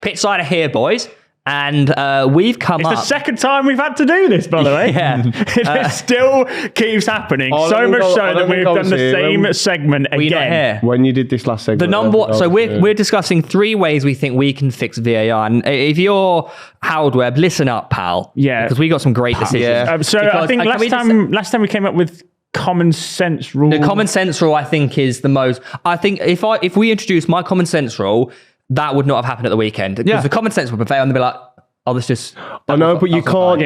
Pitch side are here, boys. And we've come up... It's the second time we've had to do this, by the way. Yeah. It still keeps happening. So much so that we've done the same segment again. When you did this last segment. So we're discussing 3 ways we think we can fix VAR. And if you're Howard Webb, listen up, pal. Yeah. Because we got some great decisions. Yeah. I think last time we came up with common sense rule. The common sense rule, I think, is the most... I think if we introduce my common sense rule... That would not have happened at the weekend. Because the common sense would prevail and they'd be like, oh, this just... I know, but you can't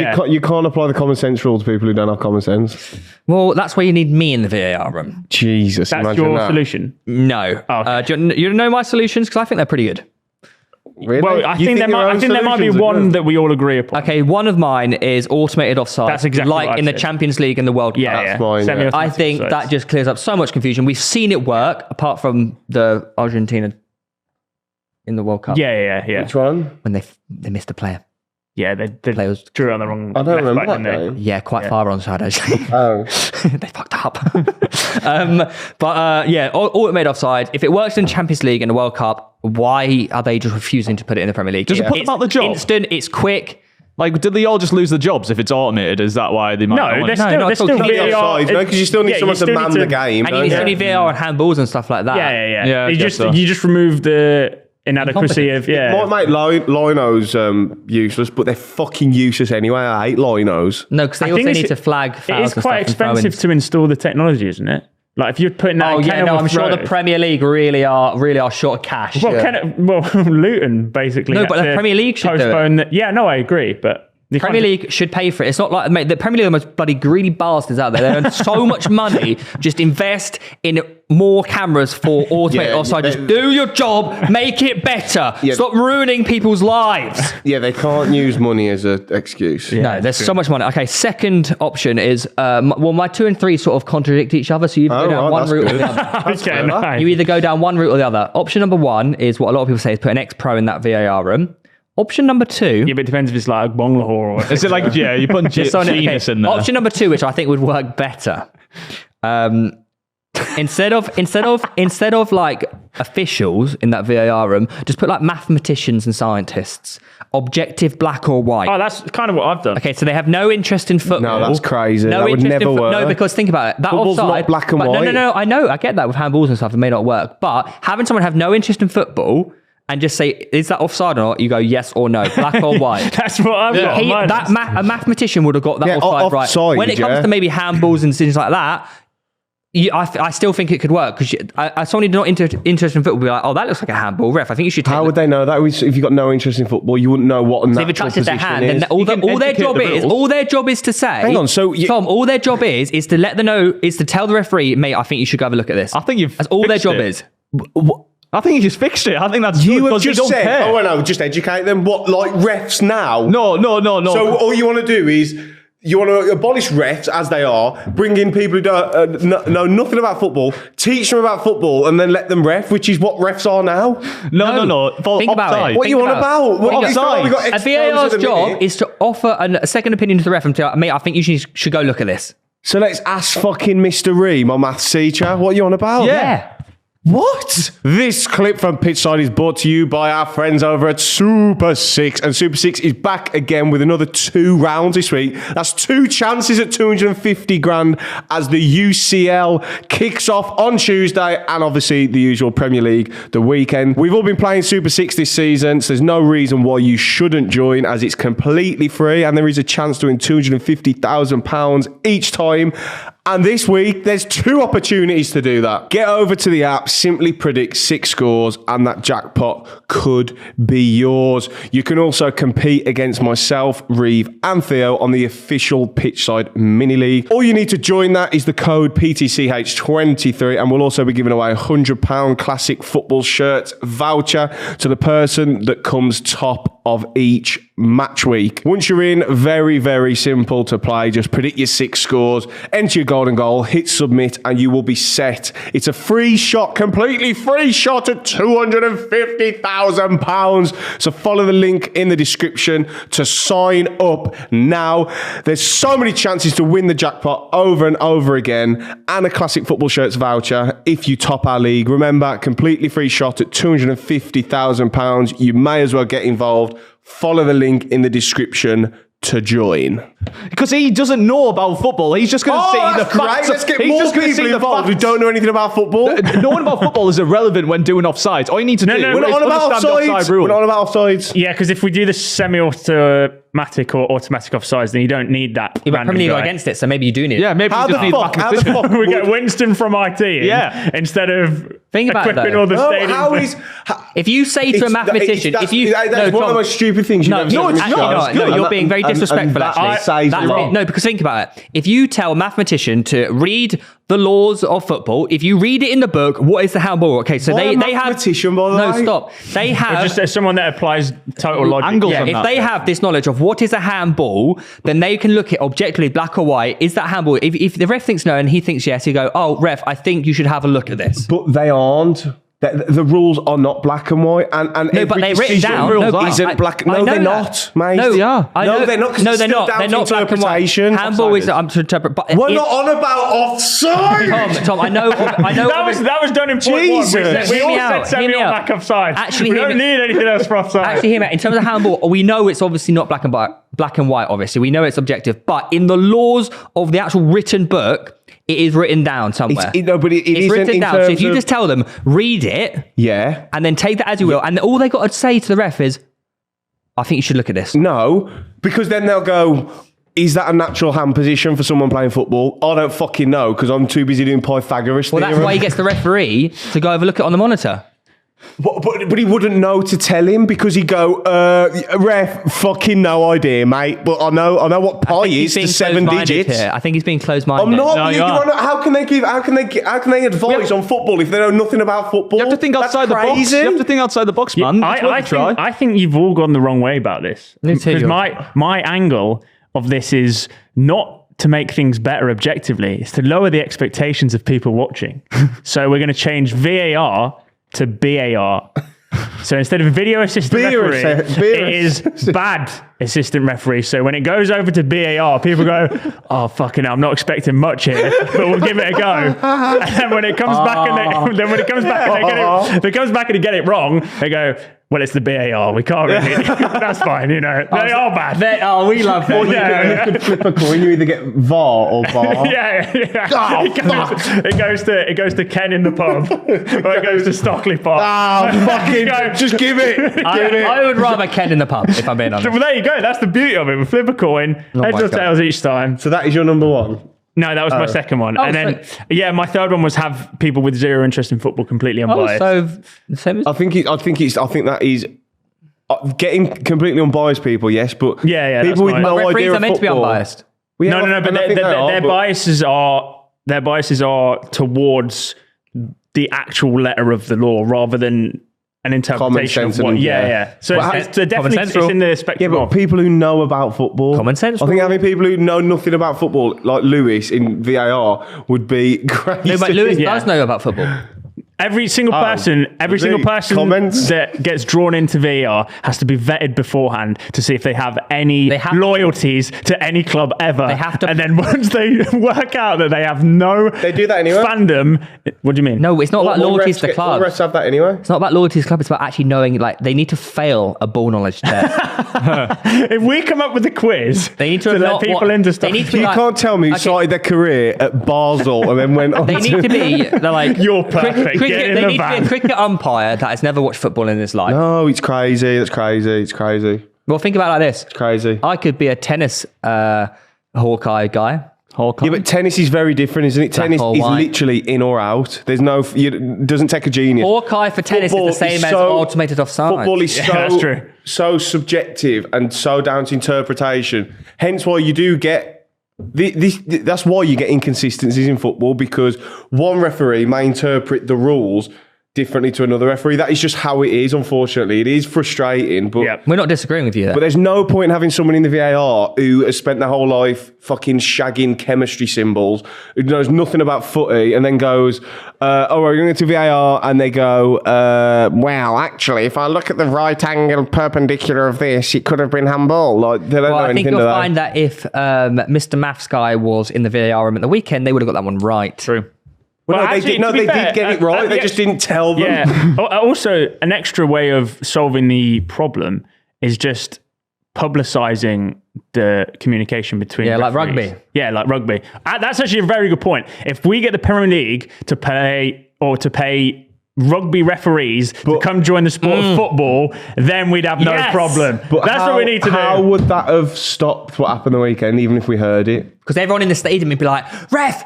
apply the common sense rule to people who don't have common sense. Well, that's why you need me in the VAR room. Jesus, that's your solution? No. Oh, okay. Do you know my solutions? Because I think they're pretty good. Really? Well, I think there might be one that we all agree upon. Okay, one of mine is automated offside. That's exactly like what in I the Champions League and the World Cup. That's mine. I think that just clears up so much confusion. We've seen it work, apart from the Argentina in the World Cup. Yeah. Which one? When they missed a player. Yeah, they drew it on the wrong. I don't remember that game. Yeah, quite far onside actually. Oh, they fucked up. Automated offside. If it works in Champions League and the World Cup, why are they just refusing to put it in the Premier League? Does it put them out the job? Instant. It's quick. Like, did they all just lose their jobs if it's automated? Is that why they might not want it? They're still VAR. Because you still need someone to man the game. And you still need VAR and handballs and stuff like that. Yeah. You just remove the inadequacy of... Yeah. It might make linos useless, but they're fucking useless anyway. I hate linos. No, because they also need to flag fouls. It is quite expensive to install the technology, isn't it? Like if you're putting that... I'm sure the Premier League really are short of cash. Well, Luton basically... No, but the Premier League should postpone do it. Yeah, no, I agree, but... The Premier League should pay for it. It's not like, mate, the Premier League are the most bloody greedy bastards out there. They earn so much money. Just invest in more cameras for automated offside. Just do your job. Make it better. Stop ruining people's lives. Yeah, they can't use money as an excuse. No, there's so much money. Okay, second option is, my 2 and 3 sort of contradict each other. So you go down one route or the other. Nice. You either go down one route or the other. Option number 1 is what a lot of people say is put an ex-pro in that VAR room. Option number 2... Yeah, but it depends if it's like Bonglahor or... Is it like, you're putting genius in there. Option number 2, which I think would work better. Instead of like officials in that VAR room, just put like mathematicians and scientists. Objective, black or white. Oh, that's kind of what I've done. Okay, so they have no interest in football. No, that's crazy. That would never work. No, because think about it. That Football's offside, not black and white. No, I know. I get that with handballs and stuff. It may not work. But having someone have no interest in football... and just say, is that offside or not? You go, yes or no, black or white. That's what I've got. A mathematician would have got that offside right. When it comes to maybe handballs and things like that, I still think it could work. Because someone who's not interested in football will be like, oh, that looks like a handball, ref. I think you should take How would they know that? If you've got no interest in football, you wouldn't know what a natural position is. They've attracted their hand. Then all their job is to say... Hang on, so... Tom, all their job is to let them know, is to tell the referee, mate, I think you should go have a look at this. I think That's all their job is. I think you just fixed it. I think that's you good have just said. Care. Oh no, just educate them. What, like refs now? No. So all you want to do is you want to abolish refs as they are, bring in people who don't know nothing about football, teach them about football, and then let them ref, which is what refs are now. No. Think about it. What are you on about? A VAR's job is to offer a second opinion to the ref and tell, mate, I think you should go look at this. So let's ask fucking Mr. Ree, my maths teacher. What are you on about? Yeah. What? This clip from Pitchside is brought to you by our friends over at Super 6. And Super 6 is back again with another 2 rounds this week. That's 2 chances at 250 grand as the UCL kicks off on Tuesday. And obviously the usual Premier League the weekend. We've all been playing Super 6 this season, so there's no reason why you shouldn't join, as it's completely free. And there is a chance to win £250,000 each time. And this week, there's 2 opportunities to do that. Get over to the app, simply predict 6 scores, and that jackpot could be yours. You can also compete against myself, Reeve, and Theo on the official Pitchside Mini League. All you need to join that is the code PTCH23, and we'll also be giving away a £100 classic football shirt voucher to the person that comes top of each match week. Once you're in, very, very simple to play. Just predict your 6 scores, enter your golden goal, hit submit, and you will be set. It's a free shot, completely free shot at £250,000. So follow the link in the description to sign up now. There's so many chances to win the jackpot over and over again, and a classic football shirts voucher if you top our league. Remember, completely free shot at £250,000. You may as well get involved. Follow the link in the description to join. Because he doesn't know about football. He's just going to see the facts. Let's get more people involved who don't know anything about football. Knowing about football is irrelevant when doing offsides. All you need to do is we're not on about understand the offside rule. We're not on about offsides. Yeah, because if we do the semi-automatic or automatic offsides, then you don't need that. Yeah, but Premier League are against it, so maybe you do need it. Yeah, maybe How you just the need fuck? How the fuck? We get Winston from IT instead of Think about it, equipping though. all the stadiums. If you say to a mathematician, that's one of the most stupid things you've no, ever said. it's not. No, you're being very disrespectful, actually. No, because think about it. If you tell a mathematician to read the laws of football, if you read it in the book, what is the handball? Okay, so they have... mathematician, by the way? No, stop. They have... Just as someone that applies total logic. Angles on if that. they have this knowledge of what is a handball, then they can look at objectively, black or white, is that handball? If the ref thinks no and he thinks yes, you go, oh, ref, I think you should have a look at this. But they aren't. The rules are not black and white, and No, but they're written down. Isn't black? No, they're not, mate. No, no, they're not. No, they're not. They're not black and white. Handball is to interpret. But we're not on about offside. Tom, I know. That was done in point one. We all said semi-automatic offside. Actually, we don't need anything else for offside. Actually, hear me out. In terms of handball, we know it's obviously not black and white. Obviously, we know it's objective. But in the laws of the actual written book, it is written down somewhere. It's written down. So if you just tell them, read it, yeah, and then take that as you will, and all they got to say to the ref is, I think you should look at this. No, because then they'll go, is that a natural hand position for someone playing football? I don't fucking know, because I'm too busy doing Pythagoras Well, theorem. that's why he gets the referee to go overlook it on the monitor. But he wouldn't know to tell him, because he'd go, ref, fucking no idea, mate. But I know what pi is to 7 digits. Here. I think he's being closed-minded. I'm not. No, How can they advise on football if they know nothing about football? You have to think outside the box. You have to think outside the box, man. I think you've all gone the wrong way about this. Because my angle of this is not to make things better objectively. It's to lower the expectations of people watching. So we're going to change VAR to BAR. So instead of video assistant referee, it is bad assistant referee. So when it goes over to BAR, people go, oh, fucking hell, I'm not expecting much here, but we'll give it a go. And then when it comes back and they get it wrong, they go, well, it's the BAR. We can't really. That's fine, you know. They are bad. We love them. You could flip a coin. You either get VAR or bar. yeah. Oh, it goes to Ken in the pub, or it goes to Stockley Park. Fucking just give it. I would rather Ken in the pub, if I'm being honest. Well, there you go. That's the beauty of it. We flip a coin, heads or tails each time. So that is your number one. No, that was my second one. And then, my third one was have people with zero interest in football completely unbiased. I think that is getting completely unbiased people, yes, but people with no idea referees of are meant to be football. unbiased. No, but their biases are towards the actual letter of the law rather than an interpretation of what. So it's definitely it's in the spectrum. Yeah, but people who know about football, common sense. I think having people who know nothing about football, like Lewis in VAR, would be crazy. No, but Lewis does know about football. Every single person that gets drawn into VAR has to be vetted beforehand to see if they have any loyalties to any club ever. They have to, and then once they work out that they have no fandom, what do you mean? No, it's not about loyalties to clubs. All the refs have that anyway. It's not about loyalties to clubs. It's about actually knowing, like, they need to fail a ball knowledge test. If we come up with a quiz, they need to let people into stuff. You can't tell me who started their career at Basel and then went on. They need to be like you're perfect. They need to be a cricket umpire that has never watched football in his life. No, it's crazy. That's crazy. It's crazy. Well, think about it like this. It's crazy. I could be a tennis Hawkeye guy. Yeah, but tennis is very different, isn't it? Tennis is literally in or out. There's no, doesn't take a genius. Hawkeye for tennis is the same as automated offside. Football is so subjective and so down to interpretation. Hence why you do get that's why you get inconsistencies in football, because one referee may interpret the rules differently to another referee. That is just how it is, unfortunately. It is frustrating, but we're not disagreeing with you there. But there's no point in having someone in the VAR who has spent their whole life fucking shagging chemistry symbols, who knows nothing about footy, and then goes, we're going to VAR, and they go, well, actually, if I look at the right angle perpendicular of this, it could have been handball. Like, they don't know I anything think you'll to find that if Mr. Maths guy was in the VAR room at the weekend, they would have got that one right. True. Well, Well, no, actually, they did get it right. They just didn't tell them. Yeah. Also, an extra way of solving the problem is just publicising the communication between like referees. rugby. Yeah, like rugby. That's actually a very good point. If we get the Premier League to pay rugby referees to come join the sport of football, then we'd have no problem. But that's what we need to do. How would that have stopped what happened the weekend, even if we heard it? Because everyone in the stadium would be like, ref,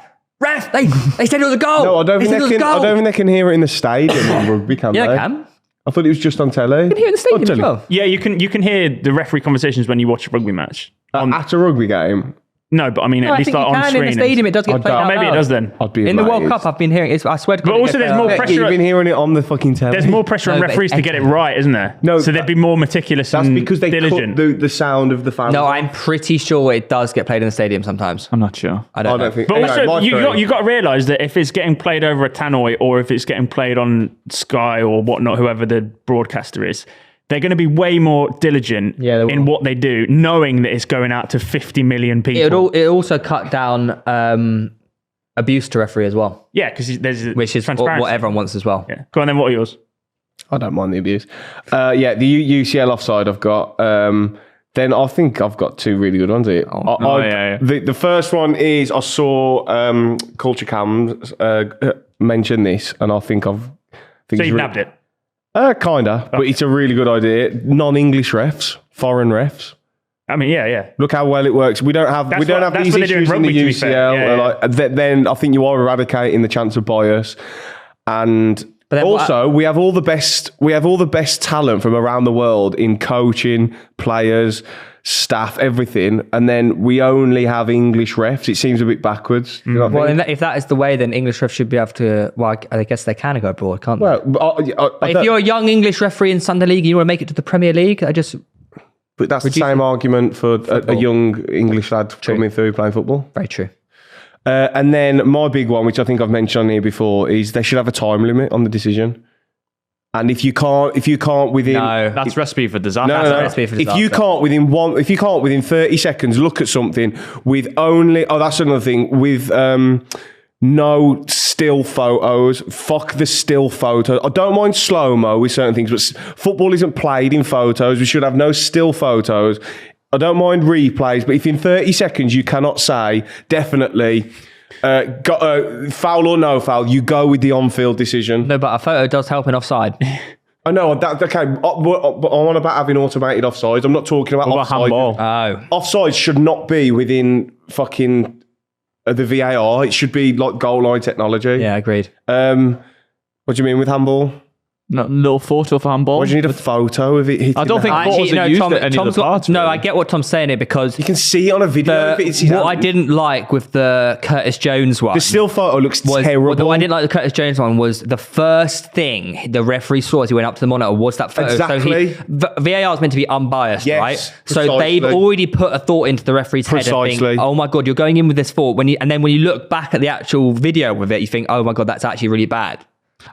they said it was a goal. No, I don't think they can hear it in the stadium in rugby, can they? Yeah, they can. I thought it was just on telly. You can hear it in the stadium as well. Yeah, you can hear the referee conversations when you watch a rugby match. At a rugby game? No, but I mean, at least like on screen. In the stadium, it does get played out maybe loud. it does then. I'd be in the World amazed. Cup, I've been hearing it. I swear to God. But also there's more pressure. You've been hearing it on the fucking telly. There's more pressure on No, but referees to get it right, isn't there? No, so they'd be more meticulous That's and because they diligent. cut the sound of the fans. No, I'm pretty sure it does get played in the stadium sometimes. I'm not sure. I don't know. think. But Anyway, also, you got to realise that if it's getting played over a tannoy or if it's getting played on Sky or whatnot, whoever the broadcaster is, they're going to be way more diligent in what they do, knowing that it's going out to 50 million people. It also cut down abuse to referee as well. Yeah, because there's which is transparency. what everyone wants as well. Yeah. Go on then, what are yours? I don't mind the abuse. The UCL offside I've got. Then I think I've got two really good ones here. The first one is I saw Culture Cams mention this, and I think I've... So you've nabbed it? Kinda, but it's a really good idea. Non-English refs, foreign refs. I mean, yeah. Look how well it works. We don't have these issues in the UCL. Then I think you are eradicating the chance of bias, and also we have all the best talent from around the world in coaching, players, staff, everything, and then we only have English refs. It seems a bit backwards. You know what I mean? If that is the way, then English refs should be able to. Well, I guess they can go abroad, can't they? Well, but if you're a young English referee in Sunday League and you want to make it to the Premier League, But that's the same argument for a young English lad coming through playing football. Very true. And then my big one, which I think I've mentioned on here before, is they should have a time limit on the decision. And if you can't within... No, that's recipe for disaster. No. Recipe for disaster. If you can't within 30 seconds look at something with only... Oh, that's another thing. With no still photos. Fuck the still photos. I don't mind slow-mo with certain things, but football isn't played in photos. We should have no still photos. I don't mind replays, but if in 30 seconds you cannot say, definitely... foul or no foul, you go with the on-field decision. No, but a photo does help in offside. I know, okay, but I'm on about having automated offsides. I'm not talking about offside. Handball? Offsides should not be within fucking the VAR. It should be like goal line technology. Yeah, agreed. What do you mean with handball? No, little photo for handball. Why do you need a photo of it hitting I don't think photos are used at any of the parts. No, I get what Tom's saying here because... You can see it on a video. What I didn't like with the Curtis Jones one... The still photo looks terrible. What I didn't like the Curtis Jones one was the first thing the referee saw as he went up to the monitor was that photo. Exactly. So VAR is meant to be unbiased, yes, right? Precisely. So they've already put a thought into the referee's head and think, oh my God, you're going in with this thought. And then when you look back at the actual video with it, you think, oh my God, that's actually really bad.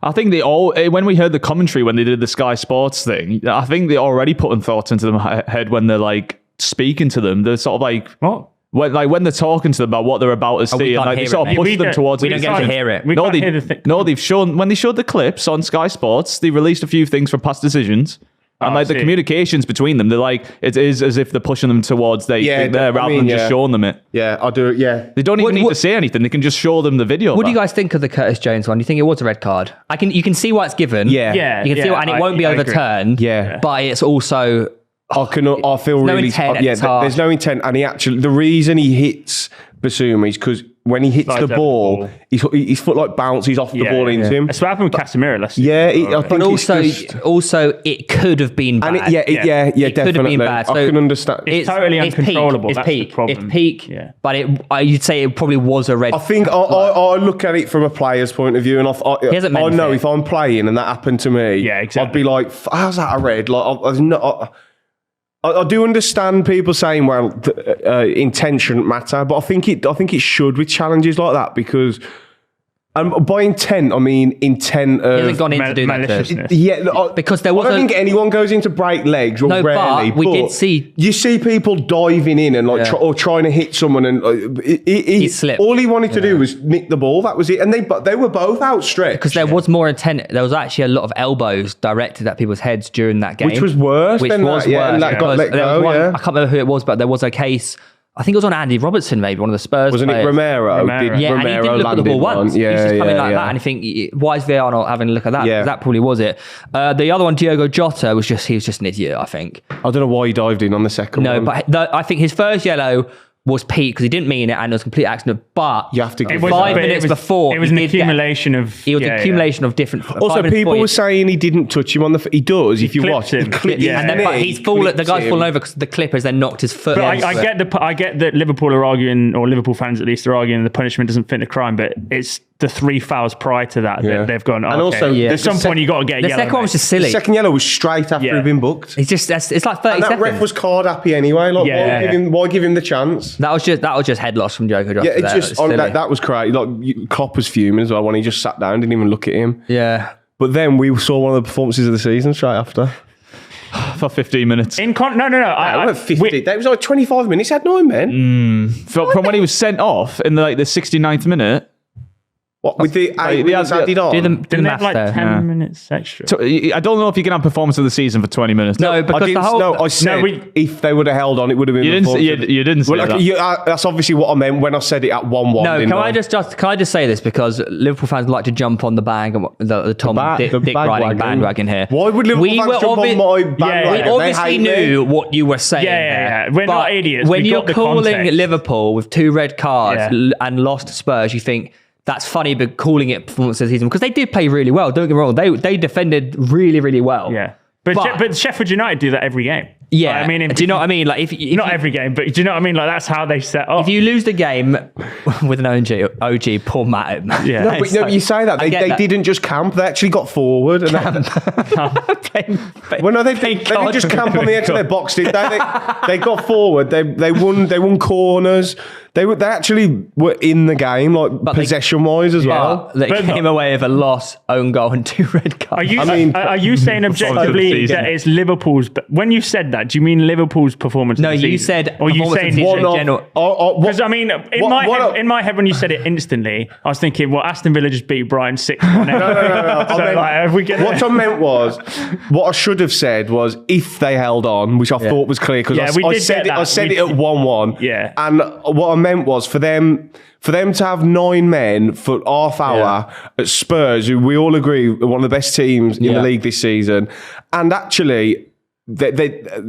I think when we heard the commentary when they did the Sky Sports thing, I think they already putting thoughts into their head when they're like speaking to them. They're sort of like, what? When they're talking to them about what they're about to see, and like they sort of push them towards. We don't get to hear it. They've shown when they showed the clips on Sky Sports, they released a few things from past decisions. And the communications between them, they're like, it is as if they're pushing them towards rather than just showing them it. Yeah, I'll do it, yeah. They don't even need to say anything. They can just show them the video. What do you guys think of the Curtis Jones one? Do you think it was a red card? You can see why it's given. Yeah. You can see why, and it won't be overturned. Yeah. But it's also... I feel really... Intent, there's no intent. And the reason he hits Basuma is because when he hits Slides the over ball, the his foot like bounces off the ball into him. That's what happened with Casemiro last Yeah, I think also it could have been bad. And it It definitely. could have been bad. I can understand. It's totally uncontrollable. It's That's the peak. problem. It's peak. Yeah. But you'd say it probably was a red. I think I look at it from a player's point of view, and I know if I'm playing and that happened to me, I'd be like, "How's that a red?" Like, I do understand people saying, "Well, intent shouldn't matter," but I think it should with challenges like that because. And by intent, I mean intent of... He hasn't gone in to do maliciousness. Yeah, because there was I don't think anyone goes in to break legs, or rarely. But we did see... You see people diving in and or trying to hit someone, and he slipped. All he wanted to do was nick the ball. That was it. And they were both outstretched. Because there was more intent. There was actually a lot of elbows directed at people's heads during that game. Which was worse than that. Yeah, and that got let go, I can't remember who it was, but there was a case... I think it was on Andy Robertson, maybe one of the Spurs Wasn't players. it Romero? And he didn't look at the ball once. Yeah, he was just coming like that, and I think, why is VAR not having a look at that? Yeah. That probably was it. The other one, Diogo Jota, he was just an idiot, I think. I don't know why he dived in on the second one. No, but I think his first yellow was peak because he didn't mean it and it was a complete accident. But you have to give 5 minutes before, it was an accumulation of. It was an accumulation of different. Also, people were saying he didn't touch him on the. He does if you watch. Him. He clipped him. And then, but he's fallen. The guy's fallen over because the clippers then knocked his foot. But I get that Liverpool are arguing, or Liverpool fans at least are arguing, the punishment doesn't fit the crime. But it's the 3 fouls prior to that they've gone. And also, at some point you got to get the yellow. second one was just silly. The second yellow was straight after he'd been booked. It's just it's like 30 and that seconds. ref was card happy anyway. Like, why give him the chance? That was just head loss from Diogo Jota. Yeah, that was crazy. Like Klopp was fuming as well when he just sat down, didn't even look at him. Yeah. But then we saw one of the performances of the season straight after. For 15 minutes. No. I went 50. That was like 25 minutes. He had 9 men. From when he was sent off in the 69th minute. What, with the 8 minutes added on? Didn't they have like 10 minutes extra? So, I don't know if you can have performance of the season for 20 minutes. No, because I said if they would have held on, it would have been. You didn't say that. That's obviously what I meant when I said it at 1-1. No, can I just say this because Liverpool fans like to jump on the Dick riding bandwagon here. Why would Liverpool fans jump on my bandwagon? We obviously knew what you were saying. Yeah. We're not idiots. When you're calling Liverpool with 2 red cards and lost to Spurs, you think. That's funny, but calling it performance of the season because they did play really well. Don't get me wrong; they defended really, really well. Yeah, but Sheffield United do that every game. Yeah, I mean, do you know what I mean? Like, if not every game, but do you know what I mean? Like, that's how they set up. If you lose the game with an OG, poor Matt. Yeah, no, you say that they didn't just camp; they actually got forward. And they didn't just camp on the edge of their box, did they? They got forward. They won corners. They actually were in the game, like possession-wise as well. They came away with a loss, own goal, and 2 red cards. Are you saying objectively that it's Liverpool's? When you said that, do you mean Liverpool's performance? No, of the you season? said or you saying in general. Because I mean, in my head, when you said it instantly, I was thinking, well, Aston Villa just beat Brighton 6-1. What I meant was, what I should have said was if they held on, which I thought was clear because I said it at 1-1. Yeah, and what I meant was for them to have 9 men for half hour at Spurs, who we all agree are one of the best teams in the league this season, and actually.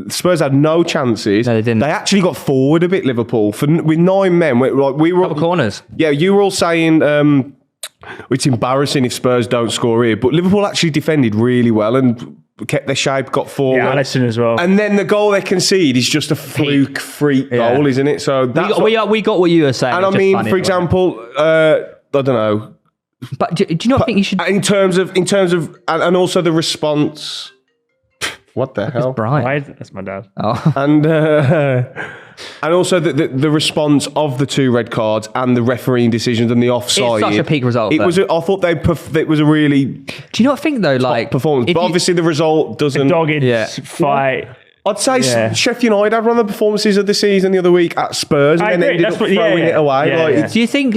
Spurs had no chances. No, they didn't. They actually got forward a bit. Liverpool with 9 men. We were couple corners. Yeah, you were all saying it's embarrassing if Spurs don't score here, but Liverpool actually defended really well and kept their shape, got forward. Yeah, Alisson as well. And then the goal they concede is just a freak goal, isn't it? So that's we got what you were saying. And I mean, for example, I don't know. But do you not think you should in terms of and also the response. What the hell? Brian. That's my dad. Oh. And also the response of the 2 red cards and the refereeing decisions and the offside. It's such a peak result. I thought it was a really. Do you not think though, like performance? But obviously the result doesn't. A dogged fight. I'd say Sheffield United had one of the performances of the season the other week at Spurs, and then they ended up throwing it away. Do you think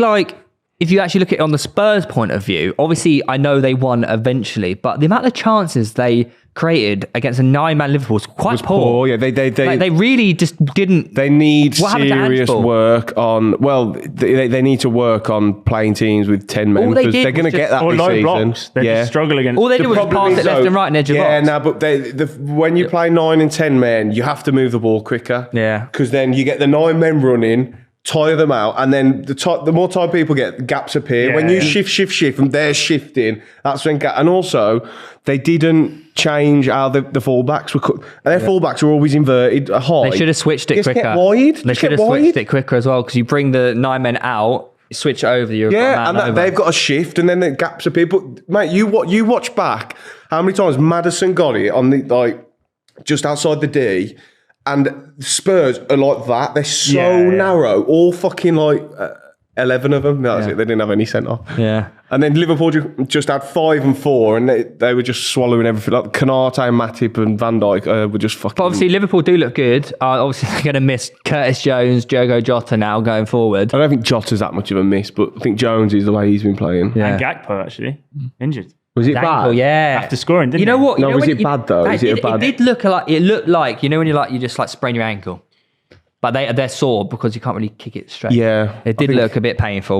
if you actually look at it on the Spurs point of view, obviously I know they won eventually, but the amount of chances they created against a 9-man Liverpool was quite poor. Yeah, they really just didn't. They need serious work on. Well, they need to work on playing teams with 10 men because they're going to get that this season. Blocks. They just struggle against. All they did was pass it left and right and edge of box. Yeah, no, but when you play 9 and 10 men, you have to move the ball quicker. Yeah, because then you get the 9 men running tire them out, and then the more tired people get, gaps appear. When you shift, and they're shifting, that's when and also they didn't change how the fullbacks were. Their fullbacks were always inverted high. They should have switched it quicker. They should have switched it quicker as well, because you bring the 9 men out, switch it over. They've got a shift, and then the gaps appear. But mate, you watch back. How many times Maddison got it on the just outside the D? And Spurs are like that. They're so narrow. All fucking 11 of them. That's it. They didn't have any centre. Yeah. And then Liverpool just had 5 and 4, and they were just swallowing everything. Like Kanate, Matip, and Van Dijk were just fucking. But obviously, Liverpool do look good. Obviously, they're going to miss Curtis Jones, Diogo Jota now going forward. I don't think Jota's that much of a miss, but I think Jones is the way he's been playing. Yeah. And Gakpo actually injured. Was it bad? Yeah. After scoring, didn't you know what? No, was it bad though? Is it bad? It did look like, it looked like, when you just sprain your ankle. But they're sore because you can't really kick it straight. Yeah. It did look a bit painful.